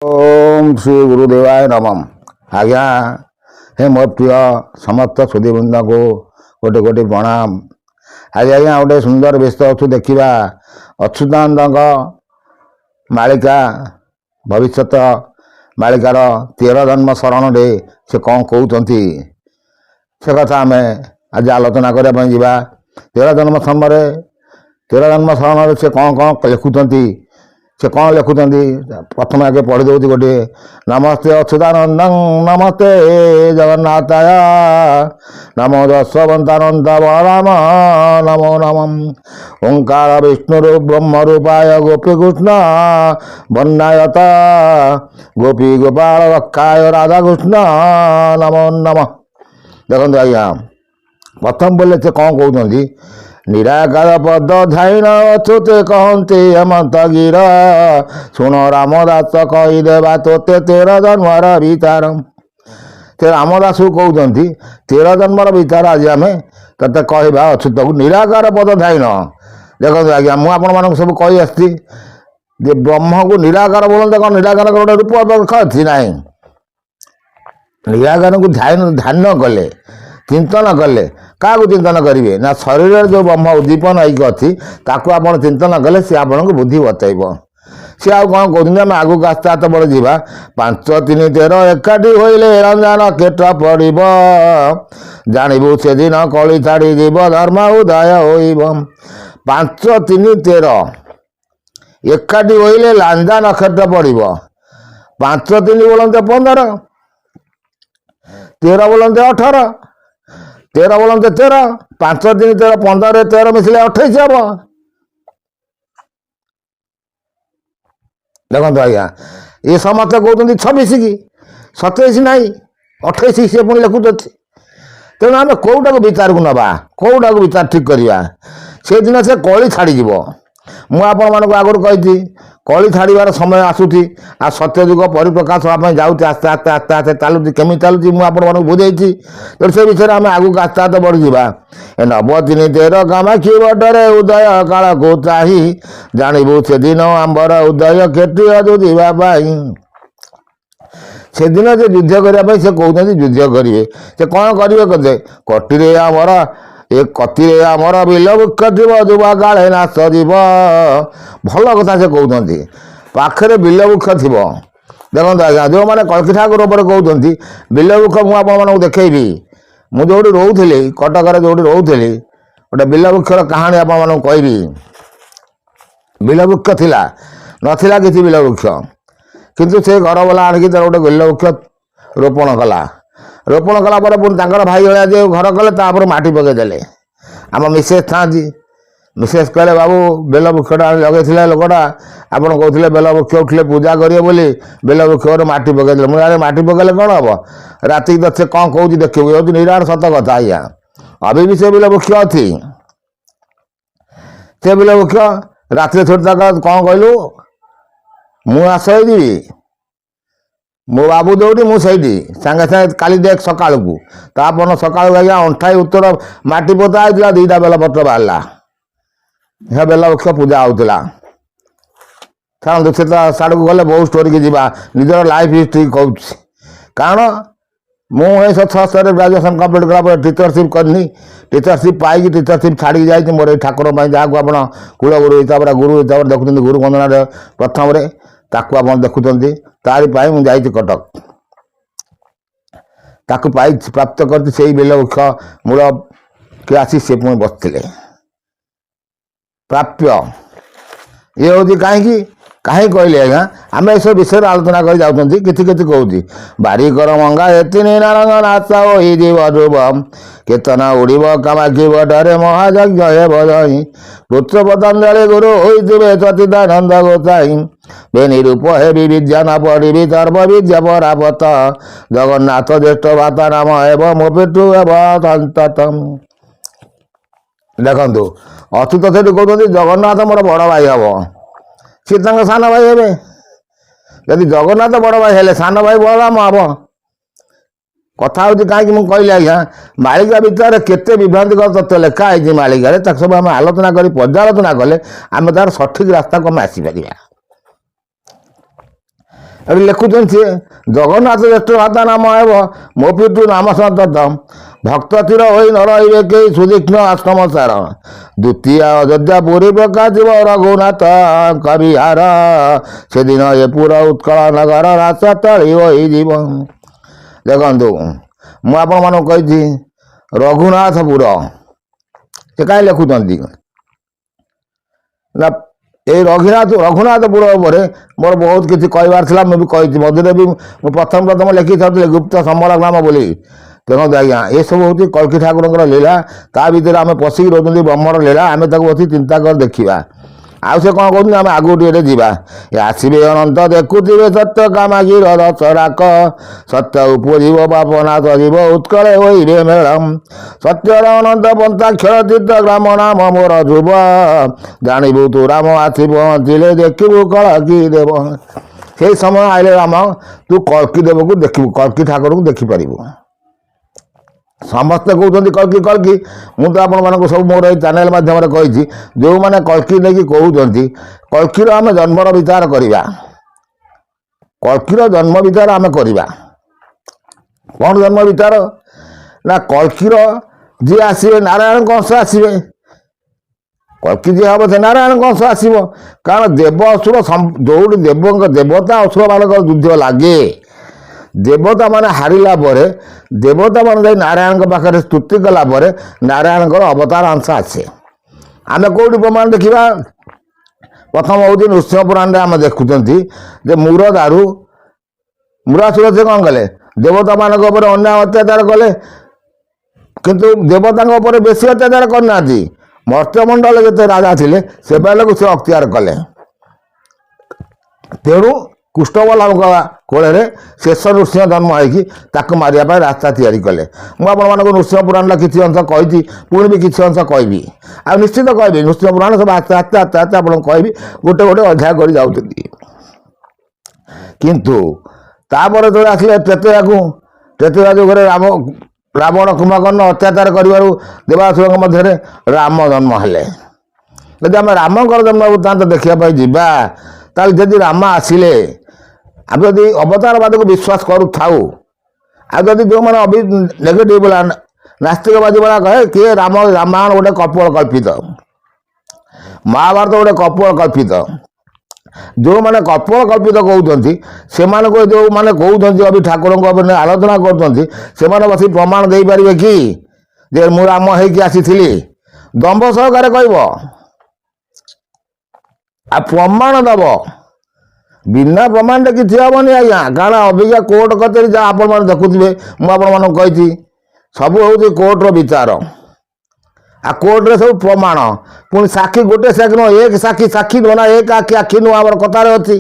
ओम श्री गुरुदेवाय नमः। आज्ञा हे मो प्रिय समस्त सुधीवृंद को गोटे गोटे प्रणाम। आज आज्ञा गोटे सुंदर व्यस्त अच्छु देखा अच्युतानंद मालिका भविष्यत मालिकार 13 जन्म शरण रे से कौन कहते से कथा आम आज आलोचना करने जा। 13 जन्म समय 13 जन्म शरण से कौन कौन लिखुंट से कौन लिखुंट प्रथम आगे पढ़ी दौर गोटे नमस्ते अच्युतानंद नमस्ते जगन्नाथाय नमो दशवंतानंद बलराम नमो नमः ओंकार विष्णु ब्रह्म रूपाय गोपी कृष्ण वन्नायता गोपी गोपाल रक्षाय राधा कृष्ण नमो नमः। देखो आज्ञा प्रथम बोले से कौन कहते निराकार पद ध्यान अछुते कहते हेमंत गिर शुण रामदास कहीदेवा तोते 13 जन्मर विचार। से रामदास को कहते 13 जन्मर विचार आज आम ते कहवा अच्युत को निराकार पद ध्यान। देखो आज्ञा मुझे सब कही आसी ब्रह्म को निराकार बोलते कौन निराकार गोटे रूप अच्छी ना निराकार को ध्यान कले चिंतन कले क्या चिंतन करेंगे ना शरीर जो ब्रह्म उद्दीपन एक अच्छी ताकू आप चिंतन कले सी आप बुद्धि बतईब सी आ कौन कहते आम आगू आस्ते आस्ते बढ़ जा 5 3 13 एकाठी होइले रंजन केट पड़ब जानबू से दिन कली छाड़ी जीव धर्म उदय होइब। 5 3 13 एकाठी होइले लांजा नक्षत्र पड़ब 5 3 बोलते 15 13 बोलते 18 13 बोलते 13 5 3 13 15 13 मिसले 28 हम। देखो आज्ञा ये समस्त कहते 26 की 27 ना 28 सी पुणी लिखुच। तेणु आम कौटा को विचार को नवा कौटा को विचार ठीक करवा से दिन से कली छाड़ीज मुझे आगुरी कही कली छाड़ार समय आसूसी आ सत्यजुग परिप्रकाश हाँपाई जाऊँच आस्ते आस्ते आस्ते आस्ते चलुची केमी चलुची मुझे बुझे तो से विषय आम आगू आस्ते आस्ते बढ़ी जा। 9 3 13 कामाक्षी बटरे उदय काल को चाही जानबू से दिन आंबर उदय केटी अजुवाई। से दिन से युद्ध करने से कहते युद्ध करेंगे से कौन करेंगे कहते कटी आमर ए कति आमर बिल वृक्ष थी जुवा काले नाश जीव भल कथा से कहते पाखे बिल वृक्ष थी। देखो आज्ञा जो मैंने कल्की ठाकुर पर कहते बिल वृक्ष मुझे देखी मुझे जो रोली कटक जो रोली गोटे बिल वृक्षर कहानी आपको कहबी। बिल वृक्ष थिला नथिला किसी बिल वृक्ष किंतु से घर वाला आणिकी गोटे बिल वृक्ष रोपण कला पुणी भाई भाया जो घर कले माटी पकईदे आम मिसेस था मिसेस कहले बाबू बेल वृक्षटा लगे लोकटा आप कहते बेल वृक्ष उठले पूजा करेंगे बोली बेल वृक्ष माटी पकईदे मुझे माटी पकड़े कौन हम राति तो से कौन कौन देखिए ये निराट सत कथा आज्ञा अभी भी से बेल वृक्ष अच्छी से बेल वृक्ष राति थोड़ी तक कौन कहलु मु आश्रय देवी मो बाबू दौड़ी मुझे सांगे सांगे काली देख सका को तापन सका आज्ञा अंठाई उत्तर माटी पोता होता 2टा बेलपत्र बाहर हे बेल वृक्ष पूजा होता से साड़ को गले बहुत स्टोरी की जीवा निजर लाइफ हिस्ट्री कहूँ कारण मुझे 6 ग्राजुएसन कम्प्लीट कला टीचरशिप करनी टीचरशिप पाई टीचरशिप छाड़ी जाइए मोर ठाकुर जहाँ को आप कुलगुरु हिसाब से गुरु हिसाब से देखुं गुरु वंदना प्रथम ताकू आप देखुं तारी मुझे कटक ताकू पाई प्राप्त कर बेल वृक्ष मूल किए आसी से पुणी बसते प्राप्य ये हूँ कहीं कहीं कहले आज्ञा आम ये सब विषय आलोचना कर जाऊँगी किसी कहूँ बारिकर मंगा एतिन नारंग नाच ध्रुव केतना उड़ब कामाक्षी बटरे महायज्ञ हे बजाई पुत्र पतंजलि गुरु होइथिबे सचिदानंद गोसाई बेनी रूप हे विद्या न पढ़ी सर्व विद्या परापत जगन्नाथ ज्येष्ठ भाता नाम एवं मोपिटु एवं। देखु अच्युत से कहते जगन्नाथ मोर बड़ भाई हम सी सान भाई हे जदि जगन्नाथ बड़ भाई हेले सान भाई बलराम हम कथा हूँ कहीं मुझे कहली आज्ञा मालिका भितर केते विभ्रांतिकर तथ्य लिखाई मालिका सब आम आलोचना कर पर्यालोचना कले आम तार सठिक रास्ता को आम आसीपर ଏଠି ଲେଖୁଛନ୍ତି ସିଏ ଜଗନ୍ନାଥ ଜ୍ୟେଷ୍ଠ ଭ୍ରାତା ନାମ ହେବ ମୋ ପିଠୁ ନାମ ସନ୍ତତ ଭକ୍ତ ଥିର ହୋଇ ନ ରହିବେ କେହି ସୁଦୀକ୍ଷ୍ଣ ଆଶ୍ରମ ସାର ଦ୍ୱିତୀୟ ଅଯୋଧ୍ୟା ପୁରୀ ପ୍ରକାଶିବ ରଘୁନାଥ କବିହାର ସେଦିନ ଏ ପୁର ଉତ୍କଳ ନଗର ରାସ ତଳି ହୋଇଯିବ। ଦେଖନ୍ତୁ ମୁଁ ଆପଣମାନଙ୍କୁ କହିଛି ରଘୁନାଥପୁର ସେ କାହିଁ ଲେଖୁଛନ୍ତି ନା এই ରଘୁନାଥପୁର ଉପରେ ମୋର ବହୁତ କିଛି କହିବାର ଥିଲା। ମୁଁ ବି କହିଛି ମଝିରେ ବି ମୁଁ ପ୍ରଥମ ଲେଖିଥାଉଥିଲି ଗୁପ୍ତ ସମର ଗ୍ରାମ ବୋଲି। ତେଣୁ ଆଜ୍ଞା ଏସବୁ ହେଉଛି କଳ୍କି ଠାକୁରଙ୍କର ଲୀଳା। ତା ଭିତରେ ଆମେ ପଶିକି ରହୁଛନ୍ତି ବ୍ରହ୍ମର ଲୀଳା। ଆମେ ତାକୁ ବସି ଚିନ୍ତା କରି ଦେଖିବା। ଆଉ ସେ କ'ଣ କହୁଛନ୍ତି ଆମେ ଆଗକୁ ଟିକେ ଯିବା। ଆସିବେ ଅନନ୍ତ ଦେଖୁଥିବେ ସତ୍ୟ କାମାଗିର ଦଶରାକ ସତ୍ୟ ଉପଜିବ ବାପନାଥ ଯିବ ଉତ୍କଳେ ହୋଇବେ ମେଳମ ସତ୍ୟର ଅନନ୍ତ ପନ୍ଥା କ୍ଷରତୀର୍ଥ ଗ୍ରାମ ନାମ ମୋର ଧ୍ରୁବ ଜାଣିବୁ ତୁ ରାମ ଆସି ପହଞ୍ଚିଲେ ଦେଖିବୁ କଳ୍କି ଦେବ। ସେଇ ସମୟ ଆଇଲେ ରାମ ତୁ କଳ୍କି ଦେବକୁ ଦେଖିବୁ, କଳ୍କି ଠାକୁରକୁ ଦେଖିପାରିବୁ। ସମସ୍ତେ କହୁଛନ୍ତି କଳ୍କି କଳ୍କି। ମୁଁ ତ ଆପଣମାନଙ୍କୁ ସବୁ ମୋର ଏଇ ଚ୍ୟାନେଲ ମାଧ୍ୟମରେ କହିଛି ଯେଉଁମାନେ କଳ୍କି ନେଇକି କହୁଛନ୍ତି କଳ୍କିର ଆମେ ଜନ୍ମର ବିଚାର କରିବା। କଳ୍କିର ଜନ୍ମ ବିଚାର ଆମେ କରିବା। କ'ଣ ଜନ୍ମ ବିଚାର ନା କଳ୍କିର ଯିଏ ଆସିବେ ନାରାୟଣଙ୍କ ଅଂଶ ଆସିବେ। କଳ୍କି ଯିଏ ହେବ ସେ ନାରାୟଣଙ୍କ ଅଂଶ ଆସିବ। କାରଣ ଦେବ ଅସୁର ଯେଉଁଠି ଦେବତା ଅସୁରମାନଙ୍କର ଯୁଦ୍ଧ ଲାଗେ ଦେବତା ମାନେ ହାରିଲା ପରେ ଦେବତା ମାନେ ଯାଇ ନାରାୟଣଙ୍କ ପାଖରେ ସ୍ତୁତି କଲା ପରେ ନାରାୟଣଙ୍କର ଅବତାର ଅଂଶ ଆସେ। ଆମେ କେଉଁଠି ପ୍ରମାଣ ଦେଖିବା? ପ୍ରଥମ ହେଉଛି ନୃସିଂହ ପୁରାଣରେ ଆମେ ଦେଖୁଛନ୍ତି ଯେ ମୂରାସୁର ସେ କ'ଣ କଲେ ଦେବତାମାନଙ୍କ ଉପରେ ଅନ୍ୟାୟ ଅତ୍ୟାଚାର କଲେ, କିନ୍ତୁ ଦେବତାଙ୍କ ଉପରେ ବେଶୀ ଅତ୍ୟାଚାର କରିନାହାନ୍ତି। ମର୍ତ୍ତ୍ୟମଣ୍ଡଳରେ ଯେତେ ରାଜା ଥିଲେ ସେମାନଙ୍କୁ ସେ ଅକ୍ତିଆର କଲେ। ତେଣୁ କୃଷ୍ଣବଲ୍ଲଭଙ୍କ କୋଳରେ ଶେଷ ନୃସିଂହ ଜନ୍ମ ହେଇକି ତାକୁ ମାରିବା ପାଇଁ ରାସ୍ତା ତିଆରି କଲେ। ମୁଁ ଆପଣମାନଙ୍କୁ ନୃସିଂହ ପୁରାଣର କିଛି ଅଂଶ କହିଛି, ପୁଣି ବି କିଛି ଅଂଶ କହିବି। ଆଉ ନିଶ୍ଚିତ କହିବି ନୃସିଂହ ପୁରାଣ ସବୁ ଆସ୍ତେ ଆସ୍ତେ ଆସ୍ତେ ଆସ୍ତେ ଆପଣଙ୍କୁ କହିବି, ଗୋଟେ ଗୋଟେ ଅଧ୍ୟାୟ କରି ଯାଉଛନ୍ତି। କିନ୍ତୁ ତାପରେ ଯେତେବେଳେ ଆସିଲେ ତ୍ରେତୟା ଯୁଗରେ ରାବଣ କୁମ୍ଭକର୍ଣ୍ଣ ଅତ୍ୟାଚାର କରିବାରୁ ଦେବାସୁରଙ୍କ ମଧ୍ୟରେ ରାମ ଜନ୍ମ ହେଲେ। ଯଦି ଆମେ ରାମଙ୍କର ଜନ୍ମ ବୃତ୍ତାନ୍ତ ଦେଖିବା ପାଇଁ ଯିବା ତାହେଲେ ଯଦି ରାମ ଆସିଲେ ଆମେ ଯଦି ଅବତାରବାଦକୁ ବିଶ୍ୱାସ କରୁଥାଉ, ଆଉ ଯଦି ଯେଉଁମାନେ ନେଗେଟିଭ୍ ବୋଲା ନାସ୍ତିକବାଦୀ ବୋଲା କହେ କିଏ ରାମାୟଣ ଗୋଟେ କଳ୍ପିତ, ମହାଭାରତ ଗୋଟେ କଳ୍ପିତ, ଯେଉଁମାନେ କଳ୍ପିତ କହୁଛନ୍ତି ସେମାନଙ୍କୁ ଯେଉଁମାନେ କହୁଛନ୍ତି ଅଭି ଠାକୁରଙ୍କ ଉପରେ ଆଲୋଚନା କରୁଛନ୍ତି ସେମାନେ ବସି ପ୍ରମାଣ ଦେଇପାରିବେ କି ଯେ ମୁଁ ରାମ ହେଇକି ଆସିଥିଲି? ଦମ୍ଭ ସହକାରେ କହିବ ଆଉ ପ୍ରମାଣ ଦେବ। ବିନା ପ୍ରମାଣରେ କିଛି ହେବନି ଆଜ୍ଞା। କାରଣ ଅବିକା କୋର୍ଟ କଚେରୀ ଯାହା ଆପଣମାନେ ଦେଖୁଥିବେ, ମୁଁ ଆପଣମାନଙ୍କୁ କହିଛି ସବୁ ହେଉଛି କୋର୍ଟର ବିଚାର। ଆଉ କୋର୍ଟରେ ସବୁ ପ୍ରମାଣ, ପୁଣି ସାକ୍ଷୀ ଗୋଟେ ସାକ୍ଷୀ ନୁହଁ, ଏକ ସାକ୍ଷୀ ନୁହଁ ନା, ଏକ ଆଖି ନୁହଁ, ଆମର କଥାରେ ଅଛି।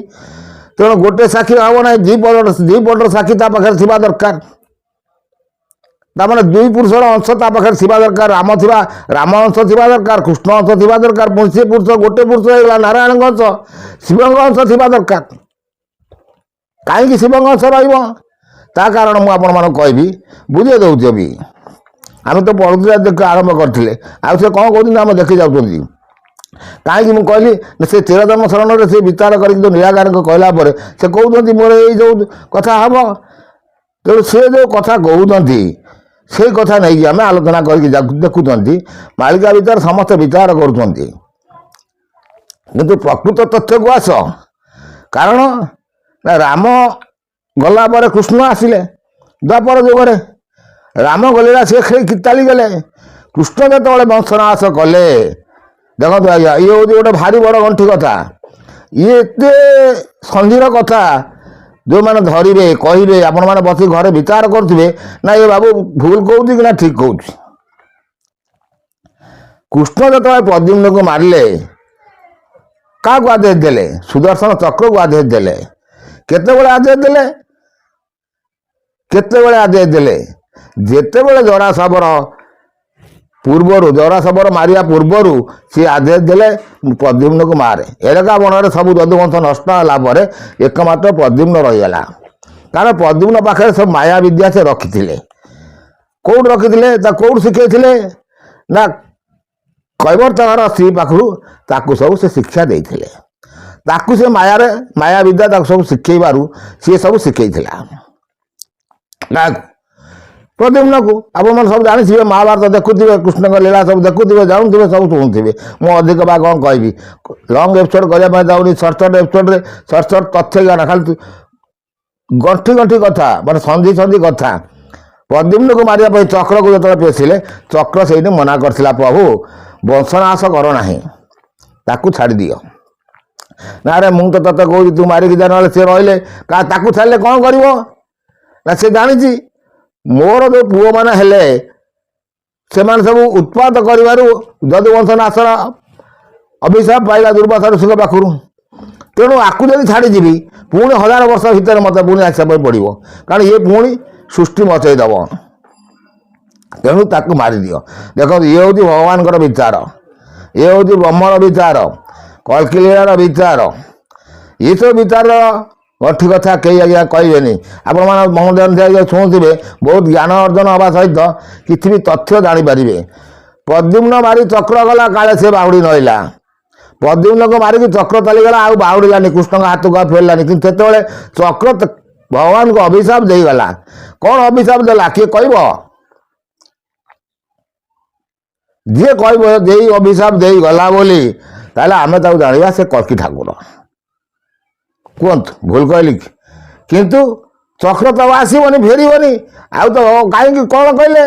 ତେଣୁ ଗୋଟେ ସାକ୍ଷୀ ହେବ ନାହିଁ, ଦୁଇ ପଟର ସାକ୍ଷୀ ତା ପାଖରେ ଥିବା ଦରକାର। ତାମାନେ ଦୁଇ ପୁରୁଷର ଅଂଶ ତା ପାଖରେ ଥିବା ଦରକାର। ରାମ ଅଂଶ ଥିବା ଦରକାର, କୃଷ୍ଣ ଅଂଶ ଥିବା ଦରକାର। ପୁଣି ସେ ପୁରୁଷ ଗୋଟେ ପୁରୁଷ ହେଇଗଲା ନାରାୟଣଙ୍କ ଅଂଶ, ଶିବଙ୍କ ଅଂଶ ଥିବା ଦରକାର। କାହିଁକି ଶିବଙ୍କ ଅଂଶ ରହିବ? ତା କାରଣ ମୁଁ ଆପଣମାନଙ୍କୁ କହିବି, ବୁଝେଇ ଦେଉଛି ବି। ଆମେ ତ ପଢୁଥିଲେ ଆରମ୍ଭ କରିଥିଲେ, ଆଉ ସେ କ'ଣ କହୁଛନ୍ତି ଆମେ ଦେଖି ଯାଉଛନ୍ତି। କାହିଁକି ମୁଁ କହିଲି ସେ ଚିରଜନ୍ମ ଶରଣରେ ସେ ବିଚାର କରିକି ଯେଉଁ ନିରାକାରଙ୍କ କହିଲା ପରେ ସେ କହୁଛନ୍ତି ମୋର ଏଇ ଯେଉଁ କଥା ହେବ। ତେଣୁ ସେ ଯେଉଁ କଥା କହୁଛନ୍ତି ସେଇ କଥା ନେଇକି ଆମେ ଆଲୋଚନା କରିକି ଦେଖୁଛନ୍ତି। ମାଳିକା ଭିତରେ ସମସ୍ତେ ବିଚାର କରୁଛନ୍ତି, କିନ୍ତୁ ପ୍ରକୃତ ତଥ୍ୟକୁ ଆସ। କାରଣ ନା ରାମ ଗଲା ପରେ କୃଷ୍ଣ ଆସିଲେ। ଦ୍ୱାପର ଯୁଗରେ ରାମ ଗଲିଲା ସେ ଚାଲିଗଲେ। କୃଷ୍ଣ ଯେତେବେଳେ ବଂଶନାଶ କଲେ, ଦେଖନ୍ତୁ ଆଜ୍ଞା ଇଏ ହେଉଛି ଗୋଟେ ଭାରି ବଡ଼ ଗଣ୍ଠି କଥା। ଇଏ ଏତେ ସନ୍ଧିର କଥା ଯେଉଁମାନେ ଧରିବେ କହିବେ, ଆପଣମାନେ ବସି ଘରେ ବିଚାର କରୁଥିବେ ନା ଏ ବାବୁ ଭୁଲ କହୁଛି କି ନା ଠିକ୍ କହୁଛି। କୃଷ୍ଣ ଯେତେବେଳେ ପ୍ରଦ୍ୟୁମ୍ନକୁ ମାରିଲେ କାହାକୁ ଆଦେଶ ଦେଲେ? ସୁଦର୍ଶନ ଚକ୍ରକୁ ଆଦେଶ ଦେଲେ। କେତେବେଳେ ଆଦେଶ ଦେଲେ? ଯେତେବେଳେ ଜରାସବର ମାରିବା ପୂର୍ବରୁ ସେ ଆଦେଶ ଦେଲେ ପ୍ରଦ୍ୟୁମ୍ନକୁ ମାରେ। ଏଲକା ବନରେ ସବୁ ଯଦୁବଂଶ ନଷ୍ଟ ହେଲା ପରେ ଏକମାତ୍ର ପ୍ରଦ୍ୟୁମ୍ନ ରହିଗଲା। କାରଣ ପ୍ରଦ୍ୟୁମ୍ନ ପାଖରେ ସବୁ ମାୟା ବିଦ୍ୟା ସେ ରଖିଥିଲେ। କେଉଁଠି ରଖିଥିଲେ? ତା କେଉଁଠି ଶିଖେଇଥିଲେ? ନା କୈବର୍ତ୍ତଙ୍କର ସ୍ତ୍ରୀ ପାଖରୁ ତାକୁ ସବୁ ସେ ଶିକ୍ଷା ଦେଇଥିଲେ। ତାକୁ ସେ ମାୟା ବିଦ୍ୟା ତାକୁ ସବୁ ଶିଖେଇବାରୁ ସିଏ ସବୁ ଶିଖେଇଥିଲା କାହାକୁ? ପ୍ରଦ୍ୟୁମ୍ନକୁ। ଆପଣମାନେ ସବୁ ଜାଣିଥିବେ, ମହାଭାରତ ଦେଖୁଥିବେ, କୃଷ୍ଣଙ୍କ ଲୀଳା ସବୁ ଦେଖୁଥିବେ, ଜାଣୁଥିବେ, ସବୁ ଶୁଣୁଥିବେ। ମୁଁ ଅଧିକ ବା କ'ଣ କହିବି, ଲଙ୍ଗ ଏପିସୋଡ଼ କରିବା ପାଇଁ ଯାଉନି। ସର୍ଟ ଏପିସୋଡ଼ରେ ସର୍ଟ ତଥ୍ୟ ଜ୍ଞାନ, ଖାଲି ଗଣ୍ଠି ଗଣ୍ଠି କଥା, ମାନେ ସନ୍ଧି ସନ୍ଧି କଥା। ପ୍ରଦ୍ୟୁମ୍ନକୁ ମାରିବା ପାଇଁ ଚକ୍ରକୁ ଯେତେବେଳେ ପେଶିଲେ, ଚକ୍ର ସେଇଠି ମନା କରିଥିଲା, ପ୍ରଭୁ ବଂଶନାଶ କର ନାହିଁ, ତାକୁ ଛାଡ଼ିଦିଅ। ନା ରେ ମୁଁ ତ ତତେ କହୁଛି ତୁ ମାରିକି ଯା, ନହେଲେ ସେ ରହିଲେ ତାକୁ ଛାଡ଼ିଲେ କ'ଣ କରିବ? ନା ସେ ଜାଣିଛି ମୋର ଯେଉଁ ପୁଅମାନେ ହେଲେ ସେମାନେ ସବୁ ଉତ୍ପାତ କରିବାରୁ ଯଦି ବଂଶନାଶର ଅଭିଶାପ ପାଇଲା ଦୁର୍ବାସା ଋଷିଙ୍କ ପାଖରୁ, ତେଣୁ ଆକୁ ଯଦି ଛାଡ଼ିଯିବି ପୁଣି 1000 ବର୍ଷ ଭିତରେ ମୋତେ ପୁଣି ଆସିବା ପାଇଁ ପଡ଼ିବ, କାରଣ ଇଏ ପୁଣି ସୃଷ୍ଟି ମଚେଇ ଦେବ। ତେଣୁ ତାକୁ ମାରିଦିଅ। ଦେଖନ୍ତୁ, ଇଏ ହେଉଛି ଭଗବାନଙ୍କର ବିଚାର, ଇଏ ହେଉଛି ବ୍ରହ୍ମର ବିଚାର, କଳ୍କି ଲୀଳାର ବିଚାର। ଏସବୁ ବିଚାର ଗଣ୍ଠି କଥା କେହି ଆଜ୍ଞା କହିବେନି। ଆପଣମାନେ ମହୋଦୟ ଶୁଣୁଥିବେ, ବହୁତ ଜ୍ଞାନ ଅର୍ଜନ ହେବା ସହିତ କିଛି ବି ତଥ୍ୟ ଜାଣିପାରିବେ। ପ୍ରଦ୍ୟୁମ୍ନ ମାରି ଚକ୍ର ଗଲା, କାଳେ ସେ ବାହୁଡ଼ି ନଇଲା। ପ୍ରଦ୍ୟୁମ୍ନକୁ ମାରିକି ଚକ୍ର ଚାଲିଗଲା, ଆଉ ବାହୁଡ଼ିଲାନି, କୃଷ୍ଣଙ୍କ ହାତକୁ ଆଉ ଫେରିଲାନି। କିନ୍ତୁ ସେତେବେଳେ ଚକ୍ର ଭଗବାନଙ୍କୁ ଅଭିଶାପ ଦେଇଗଲା। କ'ଣ ଅଭିଶାପ ଦେଲା କିଏ କହିବ? ଯିଏ କହିବ ଦେଇ ଅଭିଶାପ ଦେଇଗଲା ବୋଲି, ତାହେଲେ ଆମେ ତାକୁ ଜାଣିବା ସେ କଳ୍କି ଠାକୁର। କୁହନ୍ତୁ ଭୁଲ କହିଲି କି? କିନ୍ତୁ ଚକ୍ର ତ ଆସିବନି, ଫେରିବନି, ଆଉ ତ କାହିଁକି କ'ଣ କହିଲେ?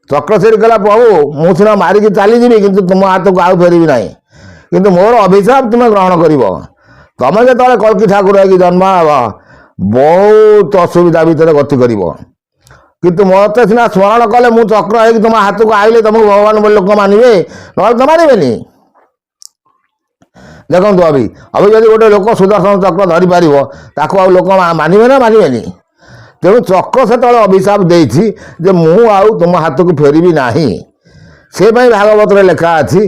ଚକ୍ର ସେଠି କହିଲା, ପ୍ରଭୁ ମୁଁ ସିନା ମାରିକି ଚାଲିଯିବି, କିନ୍ତୁ ତୁମ ହାତକୁ ଆଉ ଫେରିବି ନାହିଁ, କିନ୍ତୁ ମୋର ଅଭିଶାପ ତୁମେ ଗ୍ରହଣ କରିବ। ତମେ ଯେତେବେଳେ କଳ୍କି ଠାକୁର ହେଇକି ଜନ୍ମ ହେବ, ବହୁତ ଅସୁବିଧା ଭିତରେ ଗତି କରିବ। କିନ୍ତୁ ମୋତେ ସିନା ସ୍ମରଣ କଲେ, ମୁଁ ଚକ୍ର ହେଇକି ତୁମ ହାତକୁ ଆଇଲେ ତମକୁ ଭଗବାନ ବୋଲି ଲୋକ ମାନିବେ, ନହେଲେ ତ ମାନିବେନି। ଦେଖନ୍ତୁ, ଅଭି ଯଦି ଗୋଟେ ଲୋକ ସୁଦର୍ଶନ ଚକ୍ର ଧରିପାରିବ, ତାକୁ ଆଉ ଲୋକ ମାନିବେ ନା ମାନିବେନି? ତେଣୁ ଚକ୍ର ସେତେବେଳେ ଅଭିଶାପ ଦେଇଛି ଯେ ମୁଁ ଆଉ ତୁମ ହାତକୁ ଫେରିବି ନାହିଁ। ସେ ପାଇଁ ଭାଗବତରେ ଲେଖା ଅଛି,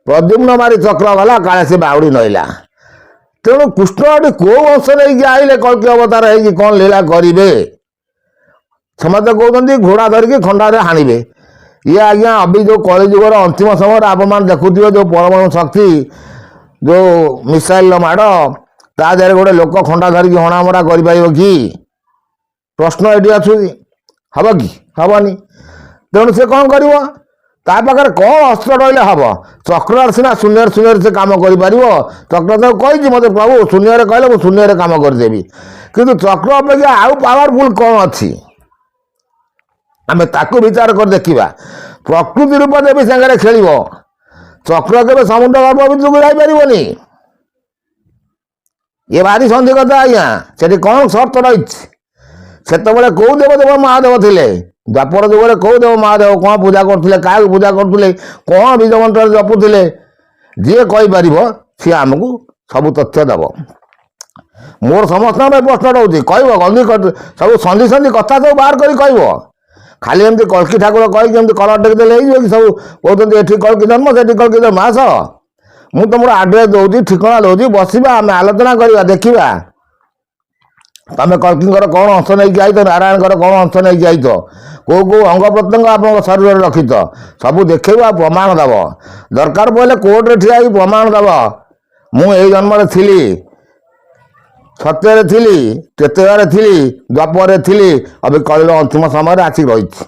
ପ୍ରଦ୍ୟୁମ୍ନ ମାରି ଚକ୍ର ଗଲା, କାଳେ ସେ ବାହୁଡ଼ି ନଇଲା। ତେଣୁ କୃଷ୍ଣ ଏଠି କେଉଁ ଅଂଶ ନେଇକି ଆଇଲେ କଳ୍କି ଅବତାର ହେଇକି କ'ଣ ଲୀଳା କରିବେ? ସମସ୍ତେ କହୁଛନ୍ତି ଘୋଡ଼ା ଧରିକି ଖଣ୍ଡାରେ ହାଣିବେ। ଇଏ ଆଜ୍ଞା ଯେଉଁ କଳିଯୁଗର ଅନ୍ତିମ ସମୟରେ ଆପଣମାନେ ଦେଖୁଥିବେ, ଯେଉଁ ପରମାଣୁ ଶକ୍ତି, ଯେଉଁ ମିସାଇଲର ମାଡ଼, ତା ଦେହରେ ଗୋଟେ ଲୋକ ଖଣ୍ଡା ଧରିକି ହଣାମରା କରିପାରିବ କି? ପ୍ରଶ୍ନ ଏଠି ଆସୁଛି। ହେବ କି? ହେବନି। ତେଣୁ ସେ କ'ଣ କରିବ? ତା ପାଖରେ କ'ଣ ଅସ୍ତ୍ର ରହିଲେ ହେବ? ଚକ୍ରରେ ସିନା ଶୂନ୍ୟରେ ସେ କାମ କରିପାରିବ। ଚକ୍ର ତ କହିଛି ମୋତେ, ପ୍ରଭୁ ଶୂନ୍ୟରେ କହିଲେ ମୁଁ ଶୂନ୍ୟରେ କାମ କରିଦେବି। କିନ୍ତୁ ଚକ୍ର ଅପେକ୍ଷା ଆଉ ପାୱାରଫୁଲ୍ କ'ଣ ଅଛି? ଆମେ ତାକୁ ବିଚାର କରି ଦେଖିବା। ପ୍ରକୃତି ରୂପ ଦେବୀ ସାଙ୍ଗରେ ଖେଳିବ, ଚକ୍ର କେବେ ସମୁଦ୍ର ଗର୍ଭ ଭିତରକୁ ଯାଇପାରିବନି। ଏ ଭାରି ସନ୍ଧି କଥା ଆଜ୍ଞା। ସେଠି କ'ଣ ସର୍ତ୍ତ ରହିଛି? ସେତେବେଳେ କେଉଁ ଦେବ ମହାଦେବ ଥିଲେ? ଦ୍ୱାପର ଯୁଗରେ କେଉଁ ଦେବ ମହାଦେବ କ'ଣ ପୂଜା କରୁଥିଲେ, କାହାକୁ ପୂଜା କରୁଥିଲେ, କ'ଣ ବୀଜ ମନ୍ତ୍ରରେ ଜପୁଥିଲେ? ଯିଏ କହିପାରିବ ସିଏ ଆମକୁ ସବୁ ତଥ୍ୟ ଦେବ। ମୋର ସମସ୍ତଙ୍କ ପାଇଁ ପ୍ରଶ୍ନ ରହୁଛି, କହିବ ସବୁ ସନ୍ଧି କଥା ସବୁ ବାହାର କରି କହିବ। ଖାଲି ଏମିତି କଳ୍କି ଠାକୁର କହିକି ଏମିତି କଲର ଟେକି ଦେଲେ ହେଇଯିବ କି? ସବୁ କହୁଛନ୍ତି ଏଠି କଳ୍କି ଜନ୍ମ, ସେଠି କଳ୍କି ଜନ୍ମ। ଆସ, ମୁଁ ତୁମର ଆଡ୍ରେସ୍ ଦେଉଛି, ଠିକଣା ଦେଉଛି, ବସିବା, ଆମେ ଆଲୋଚନା କରିବା, ଦେଖିବା ତମେ କଳ୍କିଙ୍କର କ'ଣ ଅଂଶ ନେଇକି ଆଇଛ, ନାରାୟଣଙ୍କର କ'ଣ ଅଂଶ ନେଇକି ଆଇଛ, କେଉଁ ଅଙ୍ଗ ପ୍ରତ୍ୟଙ୍ଗ ଆପଣଙ୍କ ଶରୀରରେ ରଖିଛ, ସବୁ ଦେଖେଇବ, ଆଉ ପ୍ରମାଣ ଦେବ। ଦରକାର ପଡ଼ିଲେ କୋର୍ଟରେ ଠିଆ ହେଇକି ପ୍ରମାଣ ଦେବ, ମୁଁ ଏଇ ଜନ୍ମରେ ଥିଲି, ସତ୍ୟରେ ଥିଲି, ତ୍ରେତୟାରେ ଥିଲି, ଦ୍ୱାପରରେ ଥିଲି, କଳିର ଅନ୍ତିମ ସମୟରେ ଆସିକି ରହିଛି।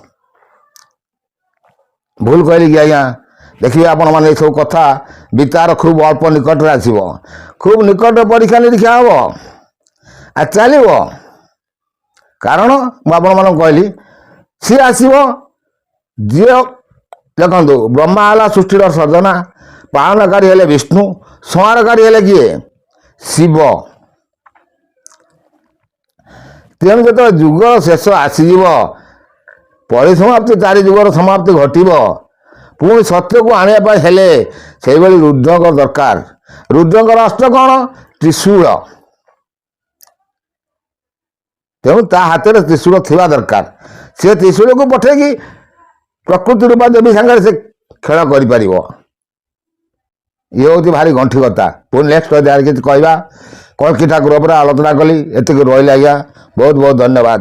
ଭୁଲ କହିଲି କି ଆଜ୍ଞା? ଦେଖିବେ ଆପଣମାନେ ଏସବୁ କଥା ବିଚାର ଖୁବ୍ ଅଳ୍ପ ନିକଟରେ ଆସିବ, ଖୁବ୍ ନିକଟରେ ପରୀକ୍ଷା ନିରୀକ୍ଷା ହେବ, ଆଉ ଚାଲିବ। କାରଣ ମୁଁ ଆପଣମାନଙ୍କୁ କହିଲି, ସିଏ ଆସିବ ଯିଏ, ଦେଖନ୍ତୁ ବ୍ରହ୍ମା ହେଲା ସୃଷ୍ଟିର ସର୍ଜନା, ପାଳନକାରୀ ହେଲେ ବିଷ୍ଣୁ, ସଂହାରକାରୀ ହେଲେ କିଏ? ଶିବ। ତେଣୁ ଯେତେବେଳେ ଯୁଗର ଶେଷ ଆସିଯିବ, ପରିସମାପ୍ତି, 4 ଯୁଗର ସମାପ୍ତି ଘଟିବ, ପୁଣି ସତ୍ୟକୁ ଆଣିବା ପାଇଁ ହେଲେ ସେଇଭଳି ରୁଦ୍ରଙ୍କ ଦରକାର। ରୁଦ୍ରଙ୍କର ଅସ୍ତ୍ର କ'ଣ? ତ୍ରିଶୂଳ। ତେଣୁ ତା ହାତରେ ତ୍ରିଶୂଳ ଥିବା ଦରକାର। ସେ ତ୍ରିଶୂଳକୁ ପଠେଇକି ପ୍ରକୃତି ରୂପା ଦେବୀ ସାଙ୍ଗରେ ସେ ଖେଳ କରିପାରିବ। ଇଏ ହେଉଛି ଭାରି ଗଣ୍ଠି କଥା। ପୁଣି ନେକ୍ସଟ ଅଧ୍ୟାୟରେ କିଛି କହିବା। କଳ୍କି ଠାକୁର ଉପରେ ଆଲୋଚନା କଲି, ଏତିକି ରହିଲେ ଆଜ୍ଞା। ବହୁତ ବହୁତ ଧନ୍ୟବାଦ।